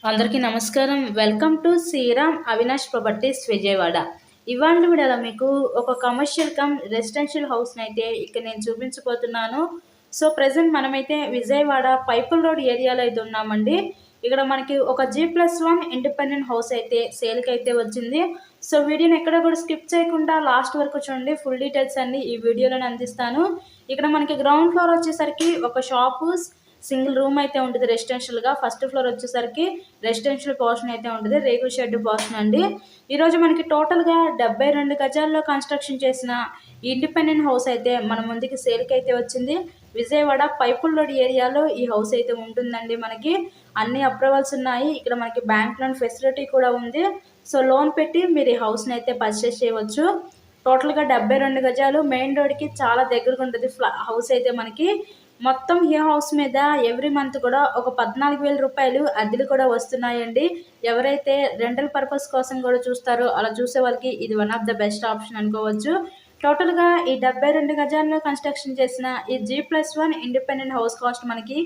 అందరికీ నమస్కారం. Welcome to Sriram Avinash Properties Vijayawada. ఇవాళ వీడియోలో మీకు ఒక కమర్షియల్ రెసిడెన్షియల్ హౌస్ని అయితే ఇక్కడ నేను చూపించబోతున్నాను. సో ప్రజెంట్ మనమైతే విజయవాడ పైపుల్ రోడ్ ఏరియాలో అయితే ఉన్నామండి. ఇక్కడ మనకి ఒక G+1 ఇండిపెండెంట్ హౌస్ అయితే సేల్కి అయితే వచ్చింది. సో వీడియోని ఎక్కడ కూడా స్కిప్ చేయకుండా లాస్ట్ వరకు చూడండి. ఫుల్ డీటెయిల్స్ అన్ని ఈ వీడియోలోనే అందిస్తాను. ఇక్కడ మనకి గ్రౌండ్ ఫ్లోర్ వచ్చేసరికి ఒక షాపు, సింగిల్ రూమ్ అయితే ఉంటుంది రెసిడెన్షియల్గా. ఫస్ట్ ఫ్లోర్ వచ్చేసరికి రెసిడెన్షియల్ పోర్షన్ అయితే ఉంటుంది, రేకుల షెడ్ పోర్షన్ అండి. ఈరోజు మనకి టోటల్గా 72 గజాల్లో కన్స్ట్రక్షన్ చేసిన ఇండిపెండెంట్ హౌస్ అయితే మన ముందుకి సేల్కి అయితే వచ్చింది. విజయవాడ పైపుల్ రోడ్ ఏరియాలో ఈ హౌస్ అయితే ఉంటుందండి. మనకి అన్ని అప్రూవల్స్ ఉన్నాయి. ఇక్కడ మనకి బ్యాంక్ లోన్ ఫెసిలిటీ కూడా ఉంది. సో లోన్ పెట్టి మీరు ఈ హౌస్ని అయితే పర్చేస్ చేయవచ్చు. టోటల్గా 72 గజాలు, మెయిన్ రోడ్కి చాలా దగ్గరగా ఉంటుంది హౌస్ అయితే మనకి. మొత్తం ఈ హౌస్ మీద ఎవ్రీ మంత్ కూడా ఒక 14,000 రూపాయలు అద్దెలు కూడా వస్తున్నాయండి. ఎవరైతే రెంటల్ పర్పస్ కోసం కూడా చూస్తారో అలా చూసే వాళ్ళకి ఇది one of the best option అనుకోవచ్చు. టోటల్గా ఈ 72 గజాల్లో కన్స్ట్రక్షన్ చేసిన ఈ G+1 ఇండిపెండెంట్ హౌస్ కాస్ట్ మనకి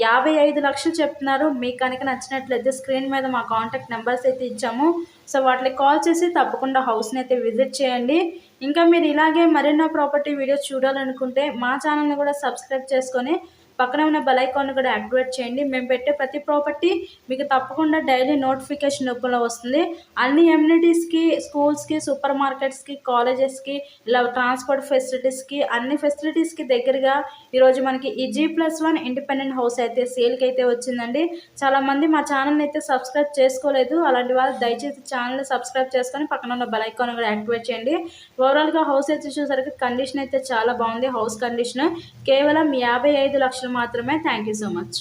55 లక్షలు చెప్తున్నారు. మీకు కనుక నచ్చినట్లయితే స్క్రీన్ మీద మా కాంటాక్ట్ నెంబర్స్ అయితే ఇచ్చాము. సో వాటికి కాల్ చేసి తప్పకుండా హౌస్ని అయితే విజిట్ చేయండి. ఇంకా మీరు ఇలాగే మరెన్నో ప్రాపర్టీ వీడియోస్ చూడాలనుకుంటే మా ఛానల్ని కూడా సబ్స్క్రైబ్ చేసుకొని పక్కన ఉన్న బెల్ ఐకాన్ కూడా యాక్టివేట్ చేయండి. మేము పెట్టే ప్రతి ప్రాపర్టీ మీకు తప్పకుండా డైలీ నోటిఫికేషన్ రూపంలో వస్తుంది. అన్ని ఎమ్యూనిటీస్కి, స్కూల్స్కి, సూపర్ మార్కెట్స్కి, కాలేజెస్కి, ఇలా ట్రాన్స్పోర్ట్ ఫెసిలిటీస్కి, అన్ని ఫెసిలిటీస్కి దగ్గరగా ఈరోజు మనకి ఈ G+1 ఇండిపెండెంట్ హౌస్ అయితే సేల్కి అయితే వచ్చిందండి. చాలామంది మా ఛానల్ని అయితే సబ్స్క్రైబ్ చేసుకోలేదు. అలాంటి వాళ్ళు దయచేసి ఛానల్ని సబ్స్క్రైబ్ చేసుకొని పక్కన ఉన్న బెల్ ఐకాన్ కూడా యాక్టివేట్ చేయండి. ఓవరాల్గా హౌస్ అయితే చూసేసరికి కండిషన్ అయితే చాలా బాగుంది. హౌస్ కండిషన్ కేవలం 55 లక్షలు మాత్రమే. Thank you so much.